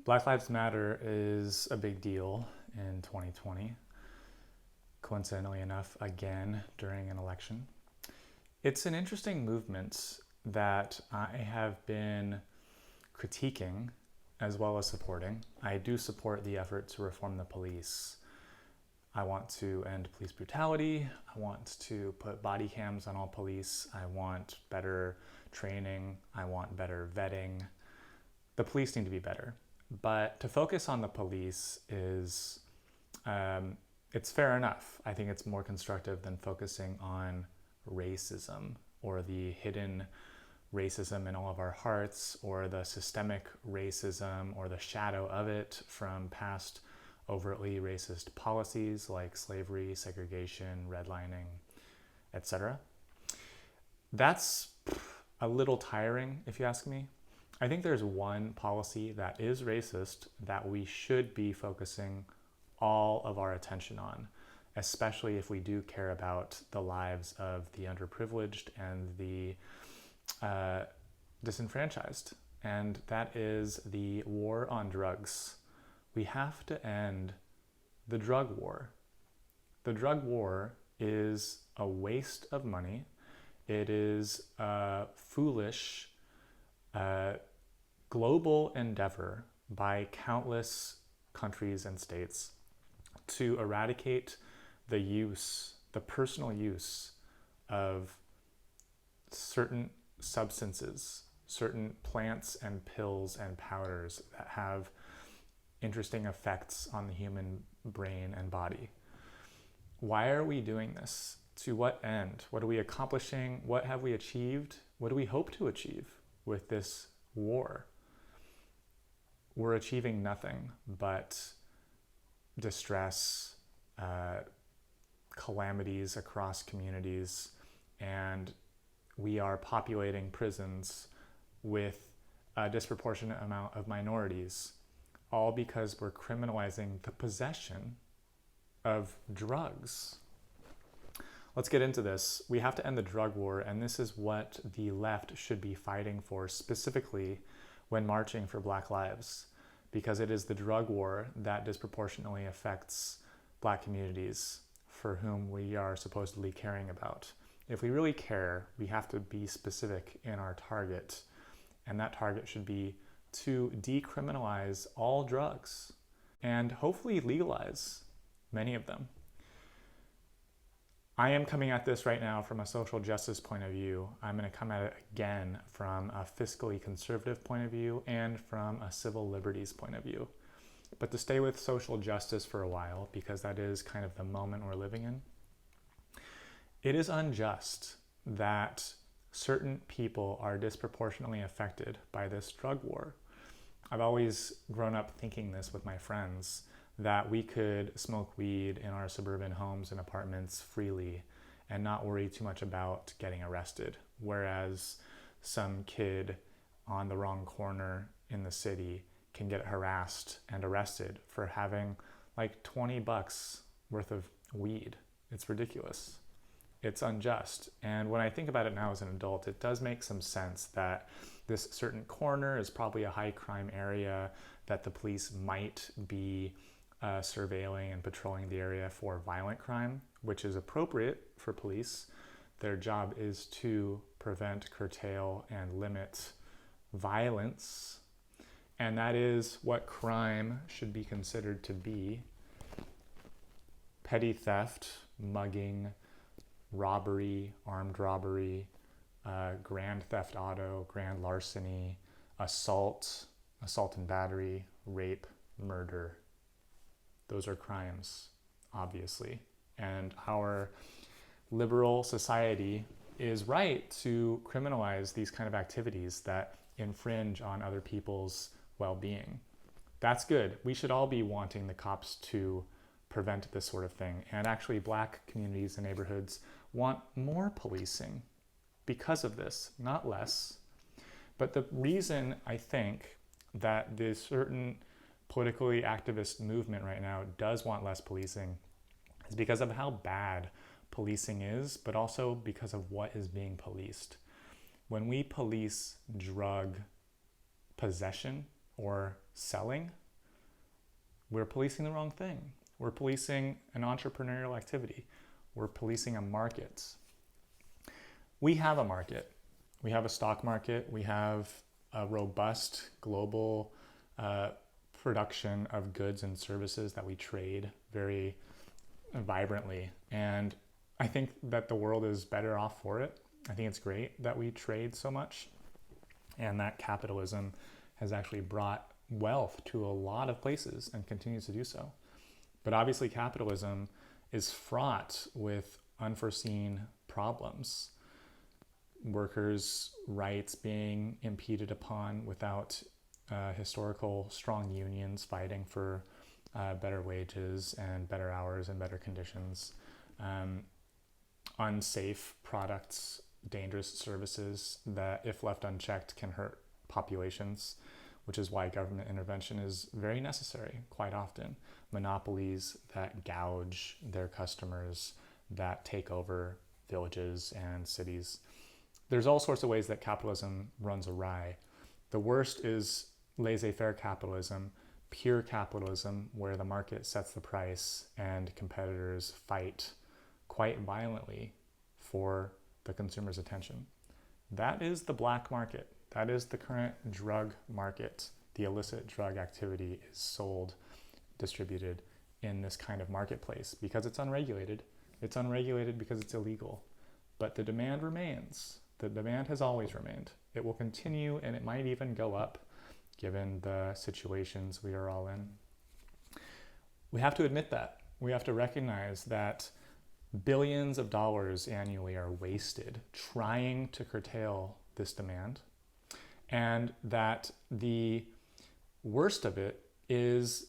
Black Lives Matter is a big deal in 2020, coincidentally enough, again during an election. It's an interesting movement that I have been critiquing as well as supporting. I do support the effort to reform the police. I want to end police brutality. I want to put body cams on all police. I want better training. I want better vetting. The police need to be better. But to focus on the police is, it's fair enough. I think it's more constructive than focusing on racism or the hidden racism in all of our hearts, or the systemic racism or the shadow of it from past overtly racist policies like slavery, segregation, redlining, etc. That's a little tiring, if you ask me. I think there's one policy that is racist that we should be focusing all of our attention on, especially if we do care about the lives of the underprivileged and the disenfranchised, and that is the war on drugs. We have to end the drug war. The drug war is a waste of money. It is a foolish global endeavor by countless countries and states to eradicate the personal use of certain substances, certain plants and pills and powders that have interesting effects on the human brain and body. Why are we doing this? To what end? What are we accomplishing? What have we achieved? What do we hope to achieve with this war? We're achieving nothing but distress, calamities across communities, and we are populating prisons with a disproportionate amount of minorities, all because we're criminalizing the possession of drugs. Let's get into this. We have to end the drug war, and this is what the left should be fighting for, specifically when marching for Black lives, because it is the drug war that disproportionately affects Black communities for whom we are supposedly caring about. If we really care, we have to be specific in our target, and that target should be to decriminalize all drugs and hopefully legalize many of them. I am coming at this right now from a social justice point of view. I'm going to come at it again from a fiscally conservative point of view and from a civil liberties point of view. But to stay with social justice for a while, because that is kind of the moment we're living in, it is unjust that certain people are disproportionately affected by this drug war. I've always grown up thinking this with my friends, that we could smoke weed in our suburban homes and apartments freely and not worry too much about getting arrested, whereas some kid on the wrong corner in the city can get harassed and arrested for having like $20 worth of weed. It's ridiculous. It's unjust. And when I think about it now as an adult, it does make some sense that this certain corner is probably a high crime area, that the police might be surveilling and patrolling the area for violent crime, which is appropriate for police. Their job is to prevent, curtail, and limit violence. And that is what crime should be considered to be. Petty theft, mugging, robbery, armed robbery, grand theft auto, grand larceny, assault and battery, rape, murder. Those are crimes, obviously. And our liberal society is right to criminalize these kind of activities that infringe on other people's well-being. That's good. We should all be wanting the cops to prevent this sort of thing. And actually, Black communities and neighborhoods want more policing because of this, not less. But the reason I think that this certain politically activist movement right now does want less policing is because of how bad policing is, but also because of what is being policed. When we police drug possession, or selling, we're policing the wrong thing. We're policing an entrepreneurial activity. We're policing a market. We have a market. We have a stock market. We have a robust global production of goods and services that we trade very vibrantly. And I think that the world is better off for it. I think it's great that we trade so much and that capitalism has actually brought wealth to a lot of places and continues to do so. But obviously capitalism is fraught with unforeseen problems. Workers' rights being impeded upon without historical strong unions fighting for better wages and better hours and better conditions. Unsafe products, dangerous services that, if left unchecked, can hurt populations, which is why government intervention is very necessary quite often. Monopolies that gouge their customers, that take over villages and cities. There's all sorts of ways that capitalism runs awry. The worst is laissez-faire capitalism, pure capitalism, where the market sets the price and competitors fight quite violently for the consumer's attention. That is the black market. That is the current drug market. The illicit drug activity is sold, distributed in this kind of marketplace because it's unregulated. It's unregulated because it's illegal. But the demand remains. The demand has always remained. It will continue, and it might even go up given the situations we are all in. We have to admit that. We have to recognize that billions of dollars annually are wasted trying to curtail this demand, and that the worst of it is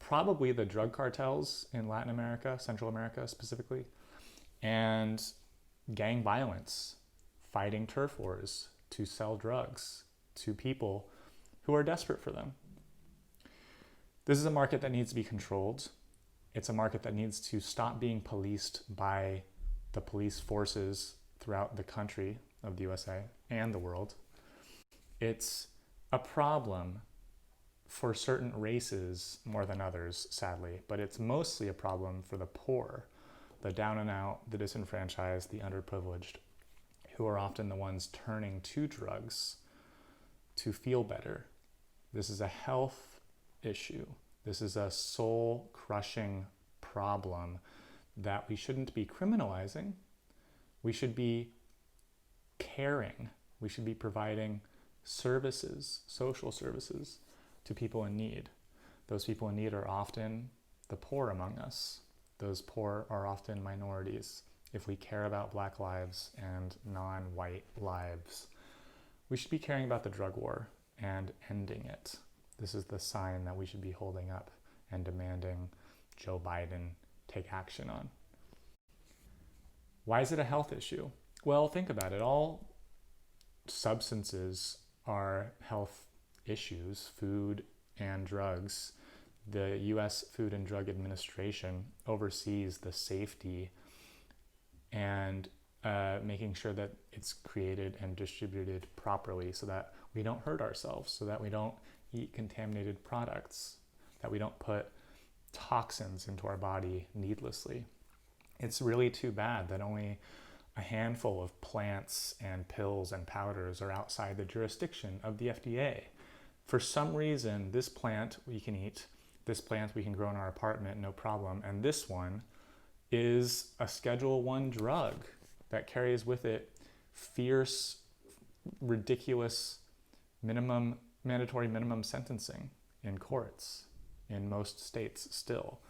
probably the drug cartels in Latin America, Central America specifically, and gang violence, fighting turf wars to sell drugs to people who are desperate for them. This is a market that needs to be controlled. It's a market that needs to stop being policed by the police forces throughout the country of the USA and the world. It's a problem for certain races more than others, sadly, but it's mostly a problem for the poor, the down and out, the disenfranchised, the underprivileged, who are often the ones turning to drugs to feel better. This is a health issue. This is a soul-crushing problem that we shouldn't be criminalizing. We should be caring. We should be providing services, social services, to people in need. Those people in need are often the poor among us. Those poor are often minorities. If we care about Black lives and non-white lives, we should be caring about the drug war and ending it. This is the sign that we should be holding up and demanding Joe Biden take action on. Why is it a health issue? Well, think about it. All substances are health issues, food and drugs. The U.S. Food and Drug Administration oversees the safety and making sure that it's created and distributed properly so that we don't hurt ourselves, so that we don't eat contaminated products, that we don't put toxins into our body needlessly. It's really too bad that only a handful of plants and pills and powders are outside the jurisdiction of the FDA. For some reason, this plant we can eat, this plant we can grow in our apartment, no problem, and this one is a Schedule I drug that carries with it fierce, ridiculous mandatory minimum sentencing in courts in most states still.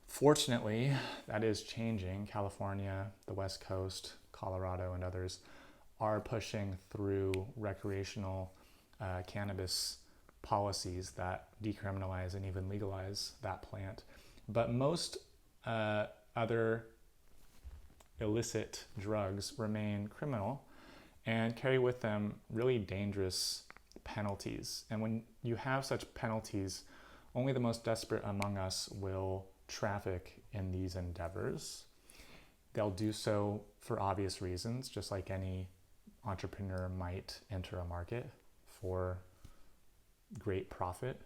Fortunately, that is changing. California, the West Coast, Colorado, and others are pushing through recreational cannabis policies that decriminalize and even legalize that plant. But most other illicit drugs remain criminal and carry with them really dangerous penalties. And when you have such penalties, only the most desperate among us will traffic in these endeavors. They'll do so for obvious reasons, just like any entrepreneur might enter a market for great profit.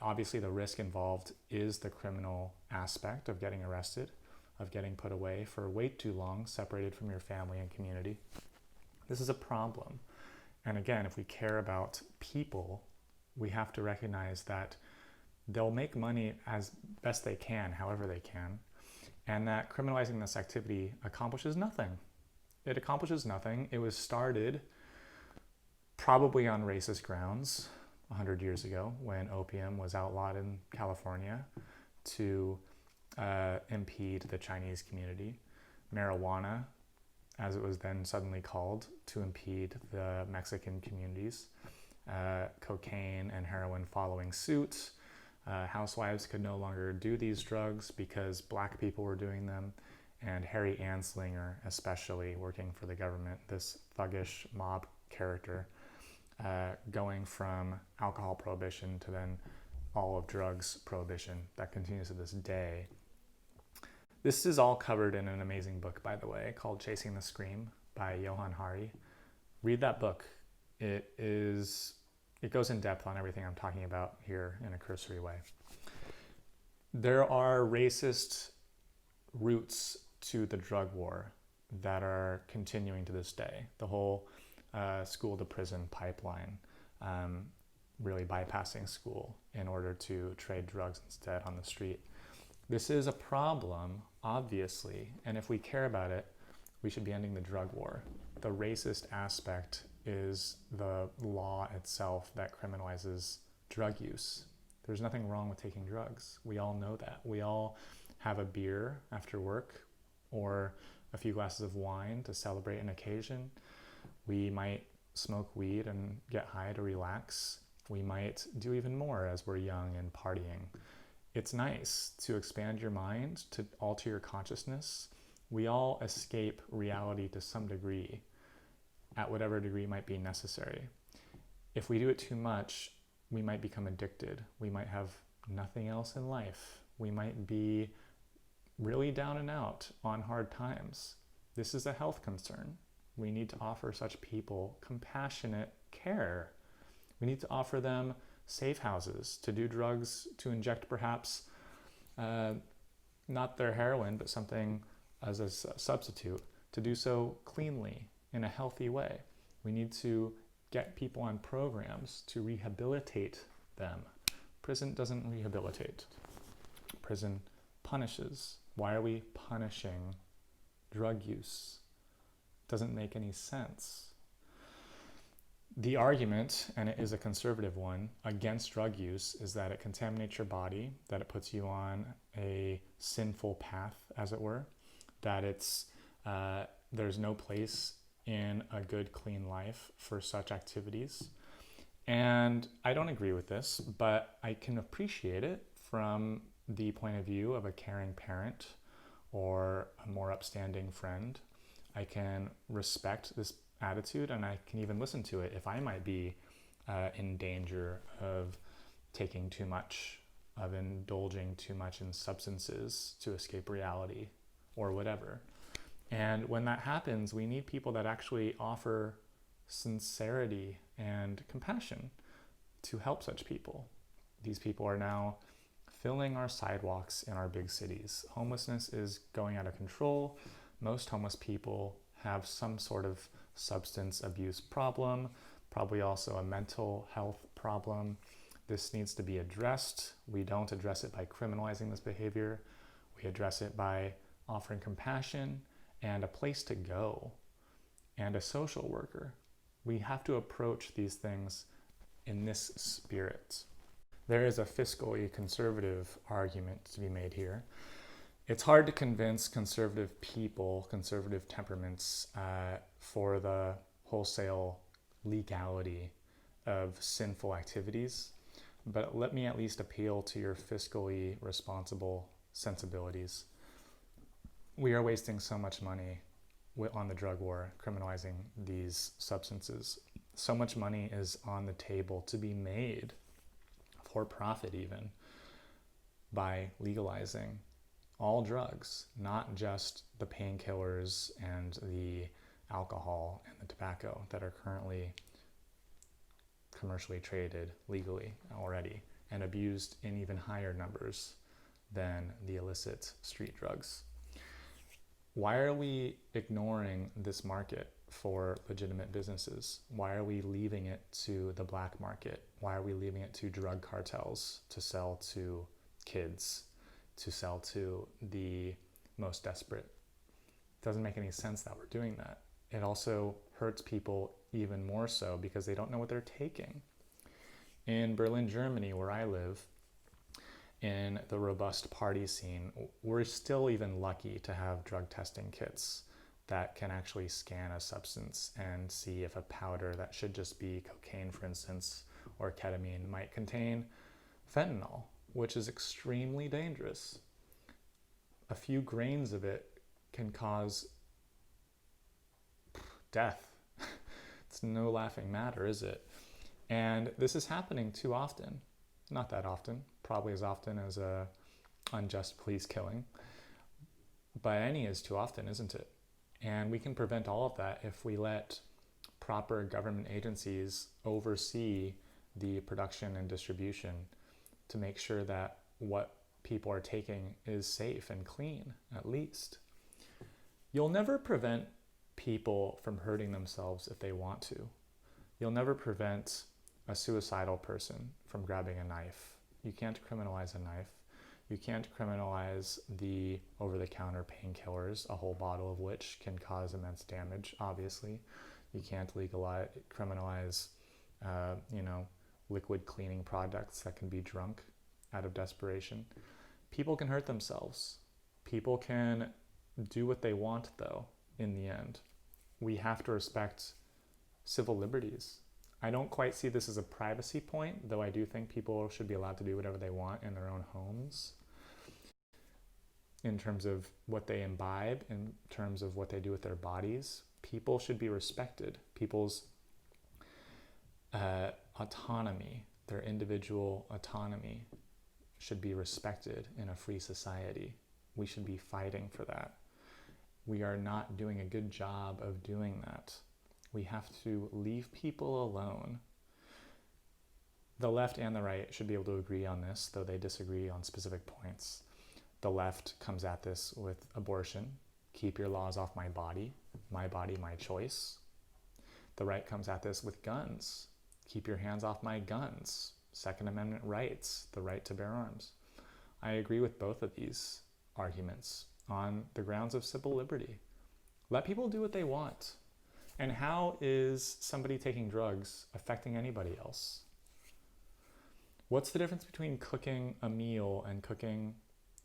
Obviously, the risk involved is the criminal aspect of getting arrested, of getting put away for way too long, separated from your family and community. This is a problem. And again, if we care about people, we have to recognize that they'll make money as best they can, however they can, and that criminalizing this activity accomplishes nothing. It accomplishes nothing. It was started probably on racist grounds 100 years ago when opium was outlawed in California to impede the Chinese community. Marijuana, as it was then suddenly called, to impede the Mexican communities. Cocaine and heroin following suit. Housewives could no longer do these drugs because black people were doing them. And Harry Anslinger, especially working for the government, this thuggish mob character, going from alcohol prohibition to then all of drugs prohibition that continues to this day. This is all covered in an amazing book, by the way, called Chasing the Scream by Johann Hari. Read that book. It goes in depth on everything I'm talking about here in a cursory way. There are racist roots to the drug war that are continuing to this day. The whole school to prison pipeline, really bypassing school in order to trade drugs instead on the street. This is a problem, obviously, and if we care about it, we should be ending the drug war. The racist aspect is the law itself that criminalizes drug use. There's nothing wrong with taking drugs. We all know that. We all have a beer after work or a few glasses of wine to celebrate an occasion. We might smoke weed and get high to relax. We might do even more as we're young and partying. It's nice to expand your mind, to alter your consciousness. We all escape reality to some degree, at whatever degree might be necessary. If we do it too much, we might become addicted. We might have nothing else in life. We might be really down and out on hard times. This is a health concern. We need to offer such people compassionate care. We need to offer them safe houses to do drugs, to inject perhaps not their heroin, but something as a substitute, to do so cleanly in a healthy way. We need to get people on programs to rehabilitate them. Prison doesn't rehabilitate. Prison punishes. Why are we punishing drug use? Doesn't make any sense. The argument, and it is a conservative one, against drug use is that it contaminates your body, that it puts you on a sinful path, as it were, that there's no place in a good, clean life for such activities. And I don't agree with this, but I can appreciate it from the point of view of a caring parent or a more upstanding friend. I can respect this attitude, and I can even listen to it if I might be in danger of taking too much, of indulging too much in substances to escape reality or whatever. And when that happens, we need people that actually offer sincerity and compassion to help such people. These people are now filling our sidewalks in our big cities. Homelessness is going out of control. Most homeless people have some sort of substance abuse problem, probably also a mental health problem. This needs to be addressed. We don't address it by criminalizing this behavior. We address it by offering compassion and a place to go and a social worker. We have to approach these things in this spirit. There is a fiscally conservative argument to be made here. It's hard to convince conservative people, conservative temperaments, for the wholesale legality of sinful activities, but let me at least appeal to your fiscally responsible sensibilities. We are wasting so much money on the drug war, criminalizing these substances. So much money is on the table to be made, for profit even, by legalizing all drugs, not just the painkillers and the alcohol and the tobacco that are currently commercially traded legally already and abused in even higher numbers than the illicit street drugs. Why are we ignoring this market for legitimate businesses? Why are we leaving it to the black market? Why are we leaving it to drug cartels to sell to kids, to sell to the most desperate? It doesn't make any sense that we're doing that. It also hurts people even more so because they don't know what they're taking. In Berlin, Germany, where I live, in the robust party scene, we're still even lucky to have drug testing kits that can actually scan a substance and see if a powder that should just be cocaine, for instance, or ketamine might contain fentanyl, which is extremely dangerous. A few grains of it can cause death. It's no laughing matter, is it? And this is happening too often. Not that often, probably as often as a unjust police killing, but any is too often, isn't it? And we can prevent all of that if we let proper government agencies oversee the production and distribution to make sure that what people are taking is safe and clean, at least. You'll never prevent people from hurting themselves if they want to. You'll never prevent a suicidal person from grabbing a knife. You can't criminalize a knife. You can't criminalize the over-the-counter painkillers, a whole bottle of which can cause immense damage, obviously. You can't criminalize, liquid cleaning products that can be drunk out of desperation. People can hurt themselves. People can do what they want, though, in the end. We have to respect civil liberties. I don't quite see this as a privacy point, though I do think people should be allowed to do whatever they want in their own homes in terms of what they imbibe, in terms of what they do with their bodies. People should be respected. People's autonomy, their individual autonomy, should be respected in a free society. We should be fighting for that. We are not doing a good job of doing that. We have to leave people alone. The left and the right should be able to agree on this, though they disagree on specific points. The left comes at this with abortion. Keep your laws off my body, my choice. The right comes at this with guns. Keep your hands off my guns. Second Amendment rights, the right to bear arms. I agree with both of these arguments on the grounds of civil liberty. Let people do what they want. And how is somebody taking drugs affecting anybody else? What's the difference between cooking a meal and cooking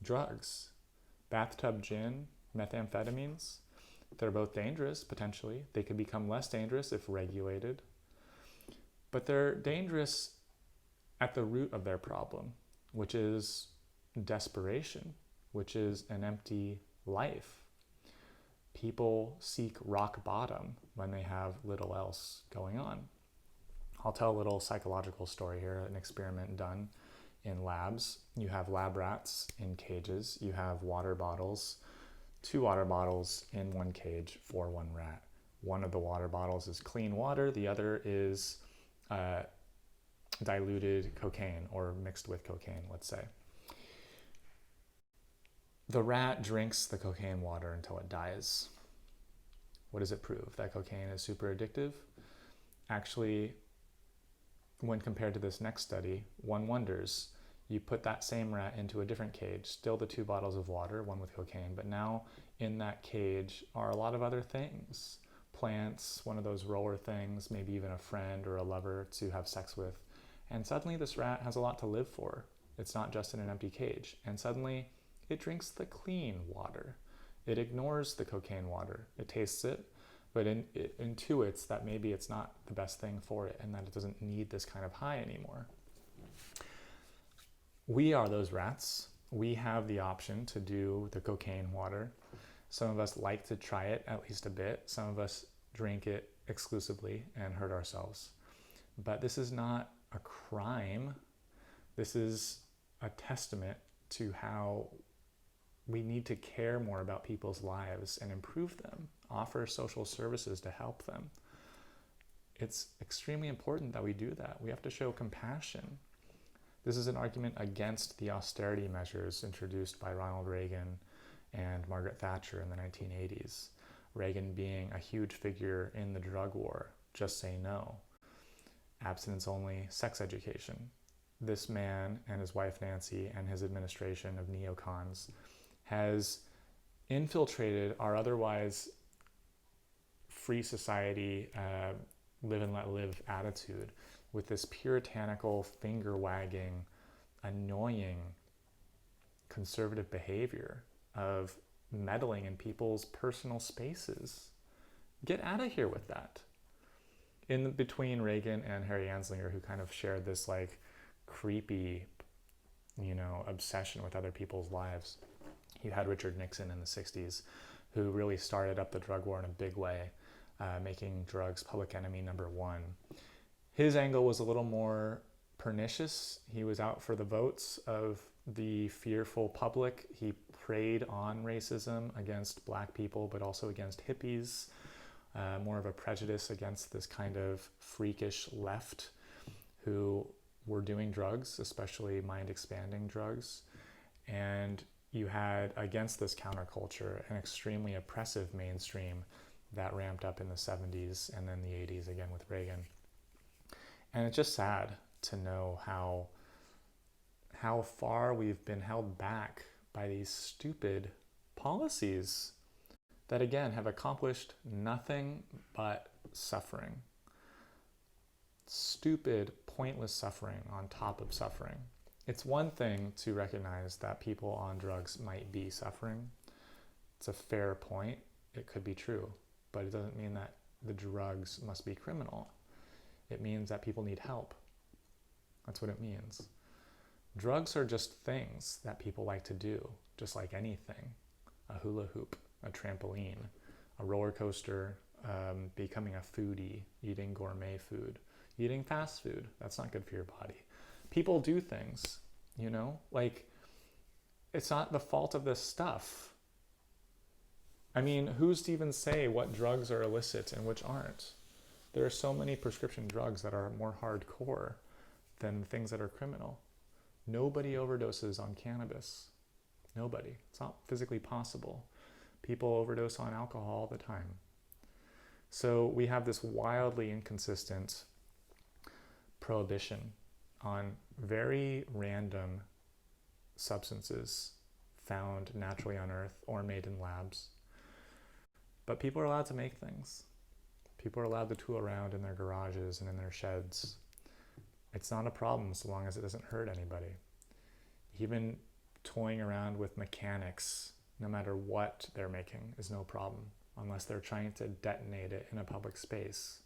drugs? Bathtub gin, methamphetamines, they're both dangerous, potentially. They could become less dangerous if regulated. But they're dangerous at the root of their problem, which is desperation, which is an empty life. People seek rock bottom when they have little else going on. I'll tell a little psychological story here, an experiment done in labs. You have lab rats in cages. You have water bottles, 2 water bottles in one cage for one rat. One of the water bottles is clean water. The other is diluted cocaine or mixed with cocaine, let's say. The rat drinks the cocaine water until it dies. What does it prove? That cocaine is super addictive? Actually, when compared to this next study, one wonders. You put that same rat into a different cage, still the 2 bottles of water, one with cocaine, but now in that cage are a lot of other things. Plants, one of those roller things, maybe even a friend or a lover to have sex with. And suddenly this rat has a lot to live for. It's not just in an empty cage. And suddenly it drinks the clean water. It ignores the cocaine water. It tastes it, but it intuits that maybe it's not the best thing for it and that it doesn't need this kind of high anymore. We are those rats. We have the option to do the cocaine water. Some of us like to try it at least a bit. Some of us drink it exclusively and hurt ourselves. But this is not a crime. This is a testament to how we need to care more about people's lives and improve them, offer social services to help them. it's extremely important that we do that. We have to show compassion. This is an argument against the austerity measures introduced by Ronald Reagan and Margaret Thatcher in the 1980s. Reagan being a huge figure in the drug war, just say no. Abstinence only, sex education. This man and his wife Nancy and his administration of neocons has infiltrated our otherwise free society, live and let live attitude with this puritanical, finger-wagging, annoying conservative behavior of meddling in people's personal spaces. Get out of here with that. In between Reagan and Harry Anslinger, who kind of shared this like creepy, obsession with other people's lives, you had Richard Nixon in the 60s, who really started up the drug war in a big way, making drugs public enemy number one. His angle was a little more pernicious. He was out for the votes of the fearful public. He preyed on racism against black people, but also against hippies, more of a prejudice against this kind of freakish left who were doing drugs, especially mind-expanding drugs. And you had, against this counterculture, an extremely oppressive mainstream that ramped up in the 70s and then the 80s again with Reagan. And it's just sad to know how far we've been held back by these stupid policies that, again, have accomplished nothing but suffering. Stupid, pointless suffering on top of suffering. It's one thing to recognize that people on drugs might be suffering. It's a fair point. It could be true, but it doesn't mean that the drugs must be criminal. It means that people need help. That's what it means. Drugs are just things that people like to do, just like anything. A hula hoop, a trampoline, a roller coaster, becoming a foodie, eating gourmet food, eating fast food. That's not good for your body. People do things, it's not the fault of this stuff. I mean, who's to even say what drugs are illicit and which aren't? There are so many prescription drugs that are more hardcore than things that are criminal. Nobody overdoses on cannabis. Nobody. It's not physically possible. People overdose on alcohol all the time. So we have this wildly inconsistent prohibition on very random substances found naturally on Earth or made in labs. But people are allowed to make things. People are allowed to tool around in their garages and in their sheds. It's not a problem so long as it doesn't hurt anybody. Even toying around with mechanics, no matter what they're making, is no problem, unless they're trying to detonate it in a public space.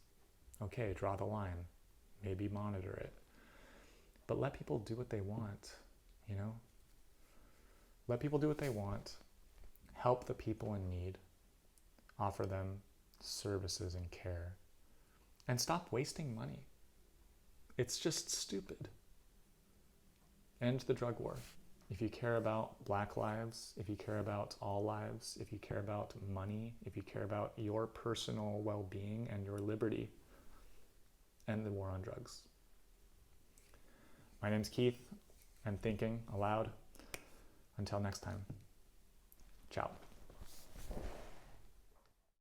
Okay, draw the line. Maybe monitor it. But let people do what they want, Let people do what they want. Help the people in need. Offer them services and care. And stop wasting money. It's just stupid. End the drug war. If you care about Black lives, if you care about all lives, if you care about money, if you care about your personal well-being and your liberty, end the war on drugs. My name's Keith. I'm thinking aloud. Until next time. Ciao.